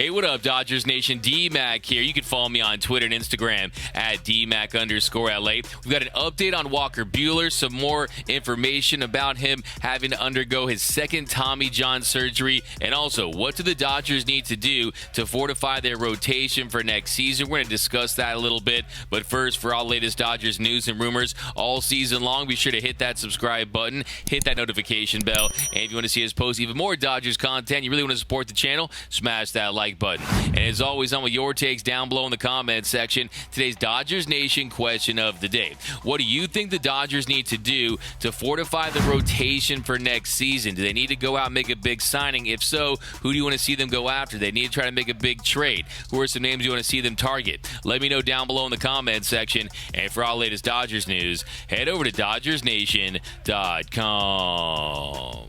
Hey, what up, Dodgers Nation? D-Mac here. You can follow me on Twitter and Instagram at DMac_LA. We've got an update on Walker Buehler, some more information about him having to undergo his second Tommy John surgery, and also what do the Dodgers need to do to fortify their rotation for next season. We're going to discuss that a little bit, but first, for all latest Dodgers news and rumors all season long, be sure to hit that subscribe button, hit that notification bell, and if you want to see us post even more Dodgers content, you really want to support the channel, smash that like button. And as always, I'm with your takes down below in the comments section. Today's Dodgers Nation question of the day: what do you think the Dodgers need to do to fortify the rotation for next season? Do they need to go out and make a big signing? If so, who do you want to see them go after? They need to try to make a big trade. Who are some names you want to see them target? Let me know down below in the comments section. And for all latest Dodgers news, head over to DodgersNation.com.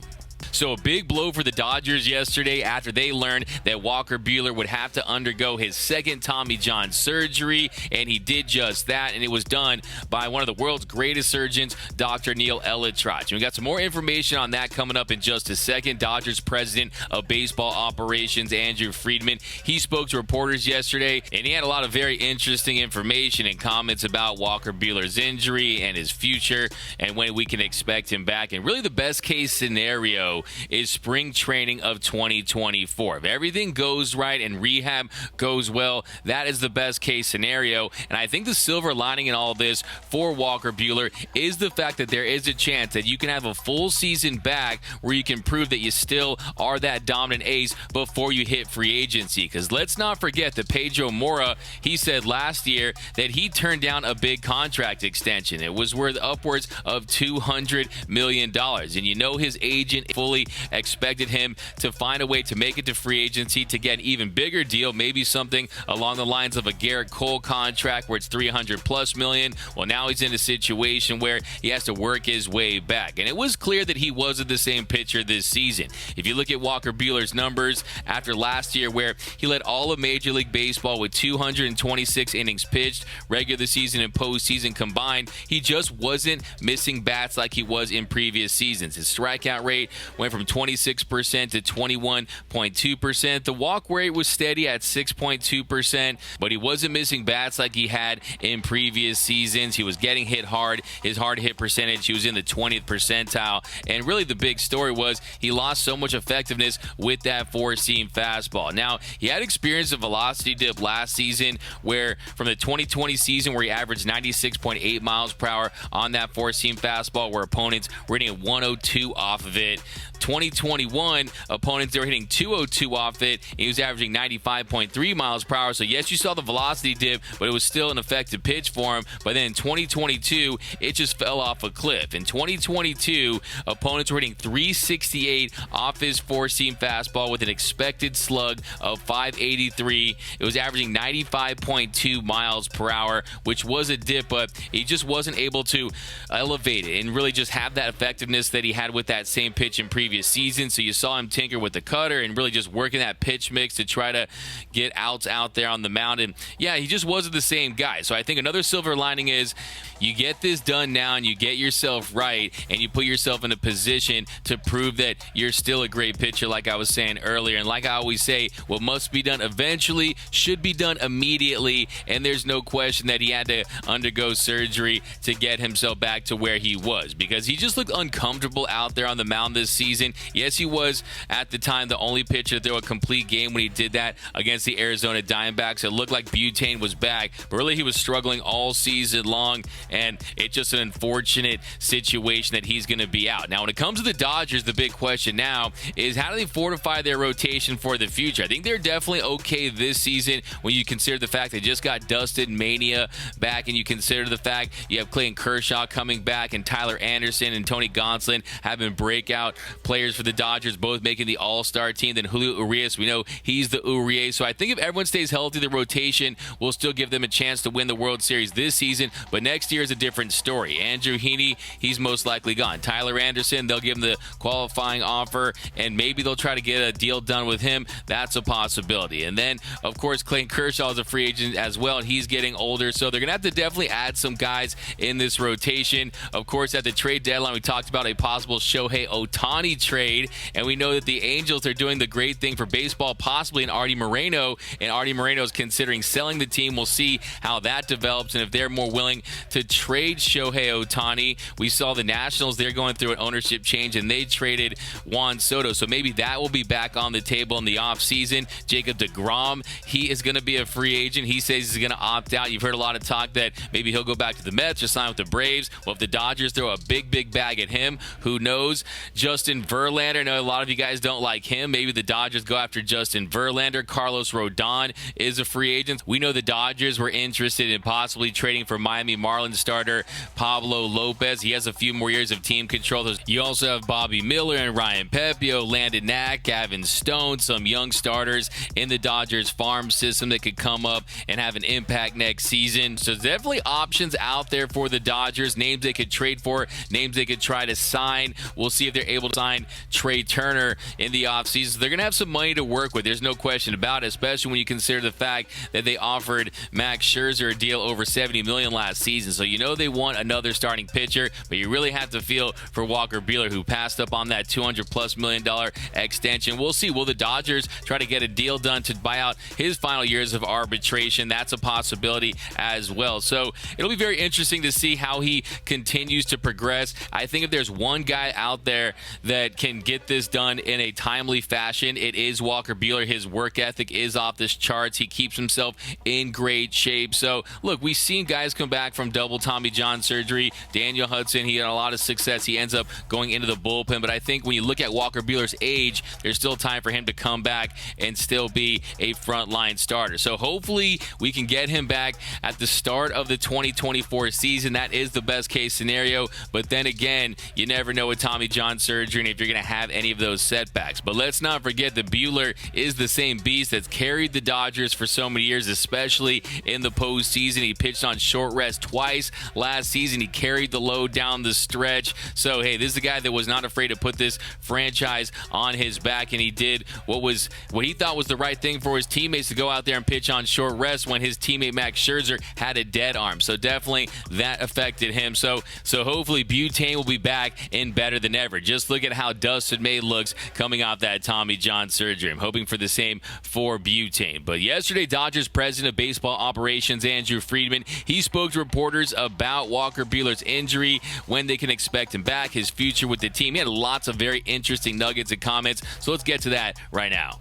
So a big blow for the Dodgers yesterday after they learned that Walker Buehler would have to undergo his second Tommy John surgery, and he did just that, and it was done by one of the world's greatest surgeons, Dr. Neil Elitrach. And we got some more information on that coming up in just a second. Dodgers President of Baseball Operations, Andrew Friedman, he spoke to reporters yesterday, and he had a lot of very interesting information and comments about Walker Buehler's injury and his future and when we can expect him back. And really the best case scenario is spring training of 2024. If everything goes right and rehab goes well, that is the best case scenario. And I think the silver lining in all this for Walker Buehler is the fact that there is a chance that you can have a full season back where you can prove that you still are that dominant ace before you hit free agency. Because let's not forget that Pedro Mora, he said last year that he turned down a big contract extension. It was worth upwards of $200 million. And you know his agent fully expected him to find a way to make it to free agency to get an even bigger deal, maybe something along the lines of a Garrett Cole contract where it's $300+ million. Well, now he's in a situation where he has to work his way back. And it was clear that he wasn't the same pitcher this season. If you look at Walker Buehler's numbers after last year, where he led all of Major League Baseball with 226 innings pitched, regular season and postseason combined, he just wasn't missing bats like he was in previous seasons. His strikeout rate went from 26% to 21.2%. The walk rate was steady at 6.2%, but he wasn't missing bats like he had in previous seasons. He was getting hit hard. His hard hit percentage, he was in the 20th percentile. And really the big story was he lost so much effectiveness with that four-seam fastball. Now, he had experienced a velocity dip last season where from the 2020 season where he averaged 96.8 miles per hour on that four-seam fastball where opponents were hitting 102 off of it. 2021, opponents, they were hitting 202 off it. He was averaging 95.3 miles per hour. So, yes, you saw the velocity dip, but it was still an effective pitch for him. But then in 2022, it just fell off a cliff. In 2022, opponents were hitting 368 off his four-seam fastball with an expected slug of 583. It was averaging 95.2 miles per hour, which was a dip, but he just wasn't able to elevate it and really just have that effectiveness that he had with that same pitch in previous season. So you saw him tinker with the cutter and really just working that pitch mix to try to get outs out there on the mound. And yeah, he just wasn't the same guy. So I think another silver lining is you get this done now and you get yourself right and you put yourself in a position to prove that you're still a great pitcher, like I was saying earlier. And like I always say, what must be done eventually should be done immediately. And there's no question that he had to undergo surgery to get himself back to where he was, because he just looked uncomfortable out there on the mound this season. Yes, he was at the time the only pitcher to throw a complete game when he did that against the Arizona Diamondbacks. It looked like Butane was back, but really he was struggling all season long, and it's just an unfortunate situation that he's going to be out. Now, when it comes to the Dodgers, the big question now is how do they fortify their rotation for the future? I think they're definitely okay this season when you consider the fact they just got Dustin Mania back, and you consider the fact you have Clayton Kershaw coming back and Tyler Anderson and Tony Gonsolin having breakout players for the Dodgers, both making the All-Star team. Then Julio Urias, we know he's the Urias. So I think if everyone stays healthy, the rotation will still give them a chance to win the World Series this season. But next year is a different story. Andrew Heaney, he's most likely gone. Tyler Anderson, they'll give him the qualifying offer, and maybe they'll try to get a deal done with him. That's a possibility. And then, of course, Clayton Kershaw is a free agent as well, and he's getting older. So they're going to have to definitely add some guys in this rotation. Of course, at the trade deadline, we talked about a possible Shohei Ohtani Ohtani trade, and we know that the Angels are doing the great thing for baseball, possibly in Artie Moreno, and Artie Moreno is considering selling the team. We'll see how that develops and if they're more willing to trade Shohei Ohtani. We saw the Nationals, they're going through an ownership change, and they traded Juan Soto, so maybe that will be back on the table in the offseason. Jacob deGrom, he is going to be a free agent. He says he's going to opt out. You've heard a lot of talk that maybe he'll go back to the Mets or sign with the Braves. Well, if the Dodgers throw a big bag at him, who knows? Justin Verlander, I know a lot of you guys don't like him. Maybe the Dodgers go after Justin Verlander. Carlos Rodon is a free agent. We know the Dodgers were interested in possibly trading for Miami Marlins starter Pablo Lopez. He has a few more years of team control. You also have Bobby Miller and Ryan Pepiot, Landon Knack, Gavin Stone, some young starters in the Dodgers farm system that could come up and have an impact next season. So there's definitely options out there for the Dodgers, names they could trade for, names they could try to sign. We'll see if they're able to sign Trey Turner in the offseason. They're going to have some money to work with. There's no question about it, especially when you consider the fact that they offered Max Scherzer a deal over $70 million last season. So you know they want another starting pitcher, but you really have to feel for Walker Buehler, who passed up on that $200+ million extension. We'll see. Will the Dodgers try to get a deal done to buy out his final years of arbitration? That's a possibility as well. So it'll be very interesting to see how he continues to progress. I think if there's one guy out there that can get this done in a timely fashion, it is Walker Buehler. His work ethic is off the charts. He keeps himself in great shape. So look, we've seen guys come back from double Tommy John surgery. Daniel Hudson, he had a lot of success. He ends up going into the bullpen. But I think when you look at Walker Buehler's age, there's still time for him to come back and still be a frontline starter. So hopefully we can get him back at the start of the 2024 season. That is the best case scenario. But then again, you never know with Tommy John surgery and if you're going to have any of those setbacks. But let's not forget that Buehler is the same beast that's carried the Dodgers for so many years, especially in the postseason. He pitched on short rest twice last season. He carried the load down the stretch. So, hey, this is the guy that was not afraid to put this franchise on his back, and he did what he thought was the right thing for his teammates, to go out there and pitch on short rest when his teammate Max Scherzer had a dead arm. So definitely that affected him. So hopefully Butane will be back and better than ever. Just look at how Dustin May looks coming off that Tommy John surgery. I'm hoping for the same for Butane. But yesterday, Dodgers President of Baseball Operations Andrew Friedman, he spoke to reporters about Walker Buehler's injury, when they can expect him back, his future with the team. He had lots of very interesting nuggets and comments. So let's get to that right now.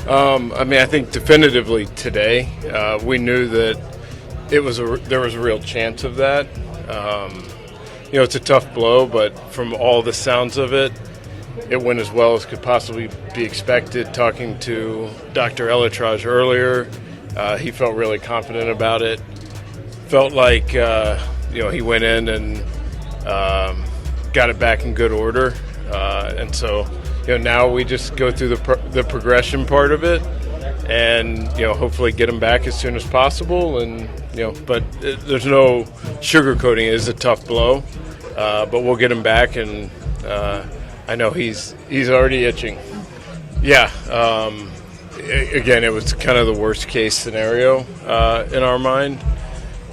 I think definitively today, we knew that there was a real chance of that. It's a tough blow, but from all the sounds of it, it went as well as could possibly be expected. Talking to Dr. Elatraj earlier, he felt really confident about it. Felt like he went in and got it back in good order, and so now we just go through the progression part of it, and hopefully get him back as soon as possible. And but there's no sugarcoating it. It's a tough blow, but we'll get him back, and I know he's already itching. Yeah. Again, it was kind of the worst case scenario in our mind.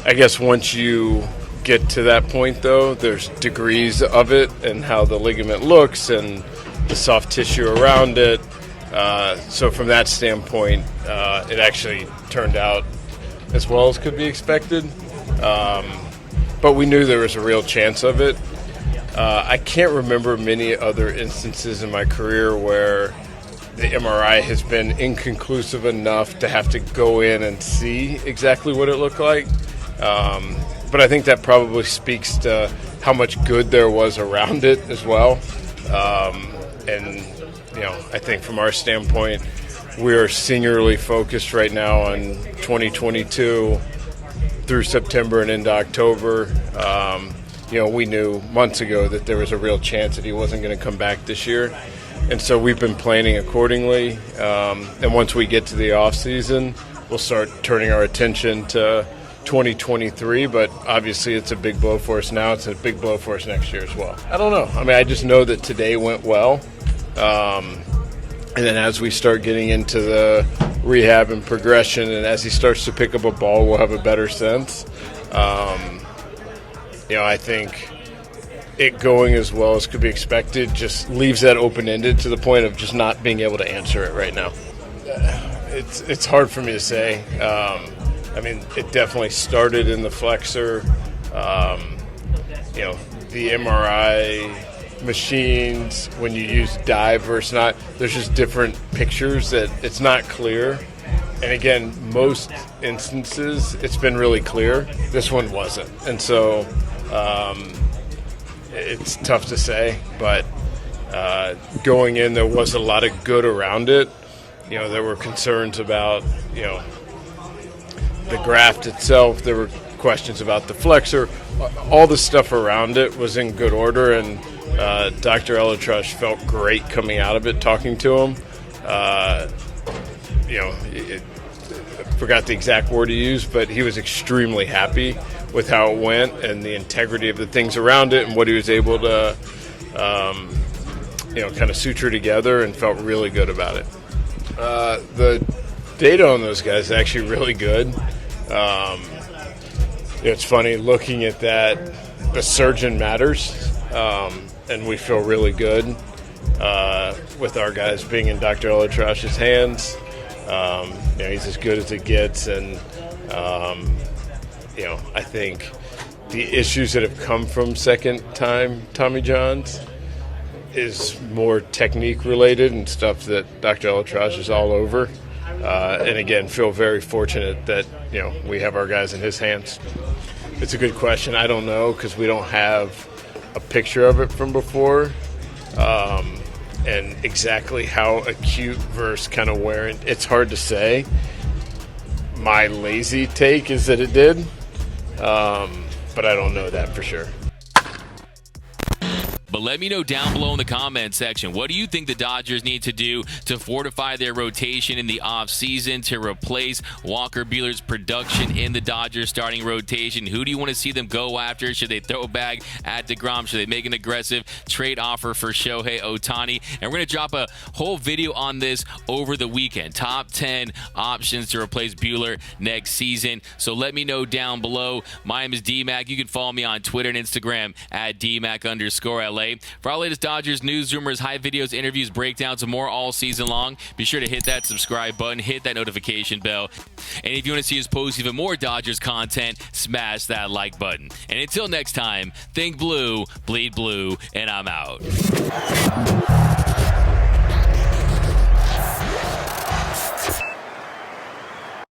I guess once you get to that point, though, there's degrees of it and how the ligament looks and the soft tissue around it. So from that standpoint, it actually turned out as well as could be expected. But we knew there was a real chance of it. I can't remember many other instances in my career where the MRI has been inconclusive enough to have to go in and see exactly what it looked like. But I think that probably speaks to how much good there was around it as well. And I think from our standpoint, we are singularly focused right now on 2022 through September and into October. We knew months ago that there was a real chance that he wasn't going to come back this year. And so we've been planning accordingly. And once we get to the off season, we'll start turning our attention to 2023, but obviously it's a big blow for us now. It's a big blow for us next year as well. I don't know. I just know that today went well. And then as we start getting into the rehab and progression, and as he starts to pick up a ball, we'll have a better sense. I think it going as well as could be expected just leaves that open-ended to the point of just not being able to answer it right now. It's hard for me to say. I mean, it definitely started in the flexor. The MRI machines, when you use dye versus not, there's just different pictures that it's not clear. And again, most instances, it's been really clear. This one wasn't. And so it's tough to say. But going in, there was a lot of good around it. There were concerns about, the graft itself. There were questions about the flexor. All the stuff around it was in good order, and Dr. Elitrush felt great coming out of it, talking to him. I forgot the exact word he used, but he was extremely happy with how it went and the integrity of the things around it and what he was able to, kind of suture together, and felt really good about it. The data on those guys is actually really good. It's funny looking at that. The surgeon matters, and we feel really good with our guys being in Dr. Elitrush's hands. He's as good as it gets, and I think the issues that have come from second-time Tommy Johns is more technique related and stuff that Dr. Elitrush is all over. And again, feel very fortunate that we have our guys in his hands. It's a good question. I don't know, because we don't have a picture of it from before, and exactly how acute versus kind of wearing. It's hard to say. My lazy take is that it did, but I don't know that for sure. But let me know down below in the comment section, what do you think the Dodgers need to do to fortify their rotation in the offseason to replace Walker Buehler's production in the Dodgers starting rotation? Who do you want to see them go after? Should they throw a bag at DeGrom? Should they make an aggressive trade offer for Shohei Ohtani? And we're going to drop a whole video on this over the weekend. Top 10 options to replace Buehler next season. So let me know down below. My name is DMAC. You can follow me on Twitter and Instagram at DMAC_LA. For our latest Dodgers news, rumors, high videos, interviews, breakdowns, and more all season long, be sure to hit that subscribe button, hit that notification bell. And if you want to see us post even more Dodgers content, smash that like button. And until next time, think blue, bleed blue, and I'm out.